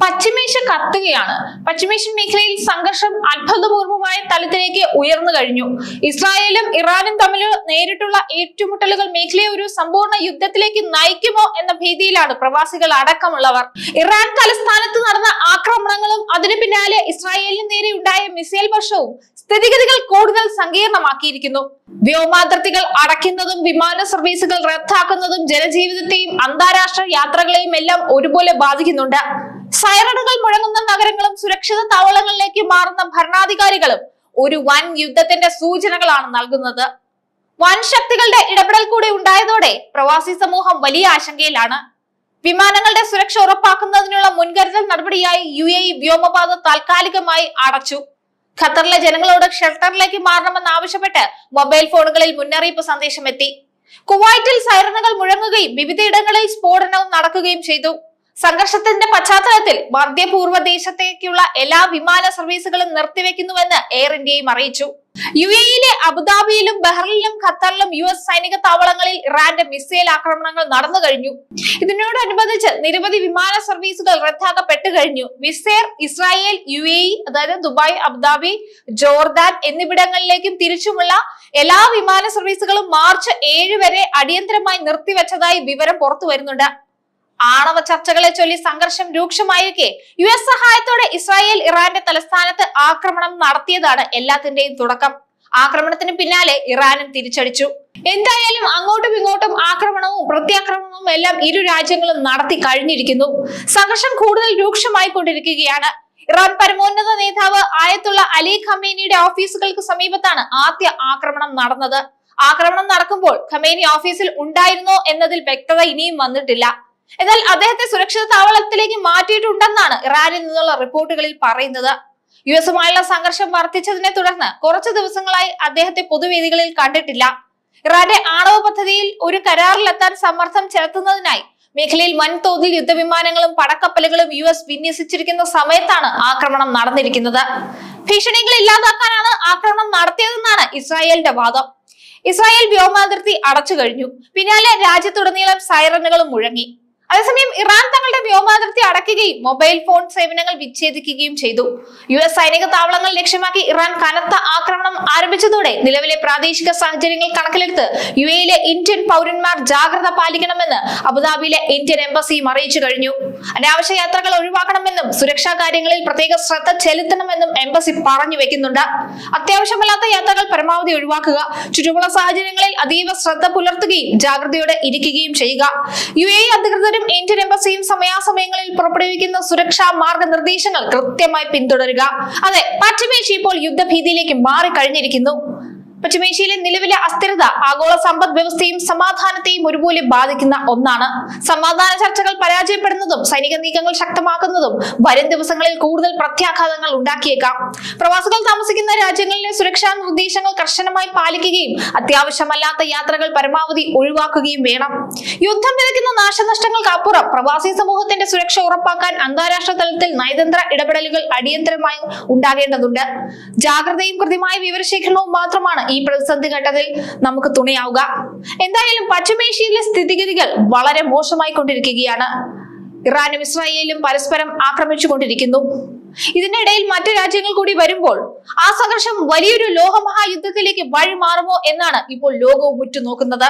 പശ്ചിമേഷ്യ കത്തുകയാണ്. പശ്ചിമേഷ്യൻ മേഖലയിൽ സംഘർഷം അത്ഭുതപൂർവമായ തലത്തിലേക്ക് ഉയർന്നു കഴിഞ്ഞു. ഇസ്രായേലും ഇറാനും തമ്മിൽ നേരിട്ടുള്ള ഏറ്റുമുട്ടലുകൾ മേഖലയെ ഒരു സമ്പൂർണ്ണ യുദ്ധത്തിലേക്ക് നയിക്കുമോ എന്ന ഭീതിയിലാണ് പ്രവാസികൾ അടക്കമുള്ളവർ. ഇറാൻ തലസ്ഥാനത്ത് നടന്ന ആക്രമണങ്ങളും അതിനു പിന്നാലെ ഇസ്രായേലിന് നേരെ ഉണ്ടായ മിസൈൽ വർഷവും സ്ഥിതിഗതികൾ കൂടുതൽ സങ്കീർണമാക്കിയിരിക്കുന്നു. വ്യോമാതിർത്തികൾ അടയ്ക്കുന്നതും വിമാന സർവീസുകൾ റദ്ദാക്കുന്നതും ജനജീവിതത്തെയും അന്താരാഷ്ട്ര യാത്രകളെയും എല്ലാം ഒരുപോലെ ബാധിക്കുന്നുണ്ട്. സൈറണുകൾ മുഴങ്ങുന്ന നഗരങ്ങളും സുരക്ഷിത താവളങ്ങളിലേക്ക് മാറുന്ന ഭരണാധികാരികളും ഒരു വൻ യുദ്ധത്തിന്റെ സൂചനകളാണ് നൽകുന്നത്. വൻ ശക്തികളുടെ ഇടപെടൽ കൂടി ഉണ്ടായതോടെ പ്രവാസി സമൂഹം വലിയ ആശങ്കയിലാണ്. വിമാനങ്ങളുടെ സുരക്ഷ ഉറപ്പാക്കുന്നതിനുള്ള മുൻകരുതൽ നടപടിയായി UAE വ്യോമപാത താൽക്കാലികമായി അടച്ചു. ഖത്തറിലെ ജനങ്ങളോട് ഷെൽട്ടറിലേക്ക് മാറണമെന്നാവശ്യപ്പെട്ട് മൊബൈൽ ഫോണുകളിൽ മുന്നറിയിപ്പ് സന്ദേശം എത്തി. കുവൈറ്റിൽ സൈറണുകൾ മുഴങ്ങുകയും വിവിധയിടങ്ങളിൽ സ്ഫോടനവും നടക്കുകയും ചെയ്തു. സംഘർഷത്തിന്റെ പശ്ചാത്തലത്തിൽ മധ്യപൂർവ്വ ദേശത്തേക്കുള്ള എല്ലാ വിമാന സർവീസുകളും നിർത്തിവെക്കുന്നുവെന്ന് എയർ ഇന്ത്യയും അറിയിച്ചു. UAEയിലെ അബുദാബിയിലും ബഹ്റിനിലും ഖത്തറിലും US സൈനിക താവളങ്ങളിൽ ഇറാന്റെ മിസൈൽ ആക്രമണങ്ങൾ നടന്നു കഴിഞ്ഞു. ഇതിനോടനുബന്ധിച്ച് നിരവധി വിമാന സർവീസുകൾ റദ്ദാക്കപ്പെട്ടു കഴിഞ്ഞു. വിസേർ, ഇസ്രായേൽ, UAE അതായത് ദുബായ്, അബുദാബി, ജോർദാൻ എന്നിവിടങ്ങളിലേക്കും തിരിച്ചുമുള്ള എല്ലാ വിമാന സർവീസുകളും മാർച്ച് 7 വരെ അടിയന്തരമായി നിർത്തിവെച്ചതായി വിവരം പുറത്തു വരുന്നുണ്ട്. ആണവ ചർച്ചകളെ ചൊല്ലി സംഘർഷം രൂക്ഷമായിരിക്കെ US സഹായത്തോടെ ഇസ്രായേൽ ഇറാന്റെ തലസ്ഥാനത്ത് ആക്രമണം നടത്തിയതാണ് എല്ലാത്തിന്റെയും തുടക്കം. ആക്രമണത്തിന് പിന്നാലെ ഇറാനും തിരിച്ചടിച്ചു. എന്തായാലും അങ്ങോട്ടും ഇങ്ങോട്ടും ആക്രമണവും പ്രത്യാക്രമണവും എല്ലാം ഇരു രാജ്യങ്ങളും നടത്തി കഴിഞ്ഞിരിക്കുന്നു. സംഘർഷം കൂടുതൽ രൂക്ഷമായി കൊണ്ടിരിക്കുകയാണ്. ഇറാൻ പരമോന്നത നേതാവ് ആയത്തുള്ള അലി ഖമേനിയുടെ ഓഫീസുകൾക്ക് സമീപത്താണ് ആദ്യ ആക്രമണം നടന്നത്. ആക്രമണം നടക്കുമ്പോൾ ഖമേനി ഓഫീസിൽ ഉണ്ടായിരുന്നോ എന്നതിൽ വ്യക്തത ഇനിയും വന്നിട്ടില്ല. എന്നാൽ അദ്ദേഹത്തെ സുരക്ഷിത താവളത്തിലേക്ക് മാറ്റിയിട്ടുണ്ടെന്നാണ് ഇറാനിൽ നിന്നുള്ള റിപ്പോർട്ടുകളിൽ പറയുന്നത്. USുമായുള്ള സംഘർഷം വർദ്ധിച്ചതിനെ തുടർന്ന് കുറച്ചു ദിവസങ്ങളായി അദ്ദേഹത്തെ പൊതുവേദികളിൽ കണ്ടിട്ടില്ല. ഇറാന്റെ ആണവ പദ്ധതിയിൽ ഒരു കരാറിലെത്താൻ സമ്മർദ്ദം ചെലുത്തുന്നതിനായി മേഖലയിൽ വൻതോതിൽ യുദ്ധവിമാനങ്ങളും പടക്കപ്പലുകളും US വിന്യസിച്ചിരിക്കുന്ന സമയത്താണ് ആക്രമണം നടന്നിരിക്കുന്നത്. ഭീഷണികൾ ഇല്ലാതാക്കാനാണ് ആക്രമണം നടത്തിയതെന്നാണ് ഇസ്രായേലിന്റെ വാദം. ഇസ്രായേൽ വ്യോമാതിർത്തി അടച്ചു കഴിഞ്ഞു. പിന്നാലെ രാജ്യത്തുടനീളം സൈറനുകളും മുഴങ്ങി. അതേസമയം ഇറാൻ തങ്ങളുടെ വ്യോമാതിർത്തി അടയ്ക്കുകയും മൊബൈൽ ഫോൺ സേവനങ്ങൾ വിച്ഛേദിക്കുകയും ചെയ്തു. US സൈനിക താവളങ്ങൾ ലക്ഷ്യമാക്കി ഇറാൻ കനത്ത ആക്രമണം ആരംഭിച്ചതോടെ നിലവിലെ പ്രാദേശിക സാഹചര്യങ്ങൾ കണക്കിലെടുത്ത് UAEയിലെ ഇന്ത്യൻ പൗരന്മാർ ജാഗ്രത പാലിക്കണമെന്ന് അബുദാബിയിലെ ഇന്ത്യൻ എംബസിയും അറിയിച്ചു കഴിഞ്ഞു. അനാവശ്യ യാത്രകൾ ഒഴിവാക്കണമെന്നും സുരക്ഷാ കാര്യങ്ങളിൽ പ്രത്യേക ശ്രദ്ധ ചെലുത്തണമെന്നും എംബസി പറഞ്ഞു വെക്കുന്നുണ്ട്. അത്യാവശ്യമല്ലാത്ത യാത്രകൾ പരമാവധി ഒഴിവാക്കുക, ചുറ്റുമുള്ള സാഹചര്യങ്ങളിൽ അതീവ ശ്രദ്ധ പുലർത്തുകയും ജാഗ്രതയോടെ ഇരിക്കുകയും ചെയ്യുക. UAE അധികൃതരും ഇന്ത്യൻ എംബസിയും സമയാസമയങ്ങളിൽ പുറപ്പെടുവിക്കുന്ന സുരക്ഷാ മാർഗനിർദ്ദേശങ്ങൾ കൃത്യമായി പിന്തുടരുക. അതെ, പശ്ചിമേഷ്യ ഇപ്പോൾ യുദ്ധഭീതിയിലേക്ക് മാറിക്കഴിഞ്ഞിരിക്കുന്നു. പശ്ചിമേഷ്യയിലെ നിലവിലെ അസ്ഥിരത ആഗോള സമ്പദ് വ്യവസ്ഥയും സമാധാനത്തെയും ഒരുപോലെ ബാധിക്കുന്ന ഒന്നാണ്. സമാധാന ചർച്ചകൾ പരാജയപ്പെടുന്നതും സൈനിക നീക്കങ്ങൾ ശക്തമാക്കുന്നതും വരും ദിവസങ്ങളിൽ കൂടുതൽ പ്രത്യാഘാതങ്ങൾ ഉണ്ടാക്കിയേക്കാം. പ്രവാസികൾ താമസിക്കുന്ന രാജ്യങ്ങളിലെ സുരക്ഷാ നിർദ്ദേശങ്ങൾ കർശനമായി പാലിക്കുകയും അത്യാവശ്യമല്ലാത്ത യാത്രകൾ പരമാവധി ഒഴിവാക്കുകയും വേണം. യുദ്ധം വിതയ്ക്കുന്ന നാശനഷ്ടങ്ങൾക്ക് അപ്പുറം പ്രവാസി സമൂഹത്തിന്റെ സുരക്ഷ ഉറപ്പാക്കാൻ അന്താരാഷ്ട്ര തലത്തിൽ നയതന്ത്ര ഇടപെടലുകൾ അടിയന്തരമായി ഉണ്ടാകേണ്ടതുണ്ട്. ജാഗ്രതയും കൃത്യമായ വിവരശേഖരണവും മാത്രമാണ് ഈ പ്രതിസന്ധി ഘട്ടത്തിൽ നമുക്ക് തുണയാവുക. എന്തായാലും പശ്ചിമേഷ്യയിലെ സ്ഥിതിഗതികൾ വളരെ മോശമായി കൊണ്ടിരിക്കുകയാണ്. ഇറാനും ഇസ്രായേലും പരസ്പരം ആക്രമിച്ചുകൊണ്ടിരിക്കുന്നു. ഇതിനിടയിൽ മറ്റു രാജ്യങ്ങൾ കൂടി വരുമ്പോൾ ആ സംഘർഷം വലിയൊരു ലോകമഹായുദ്ധത്തിലേക്ക് വഴി മാറുമോ എന്നാണ് ഇപ്പോൾ ലോകവും ഉറ്റുനോക്കുന്നത്.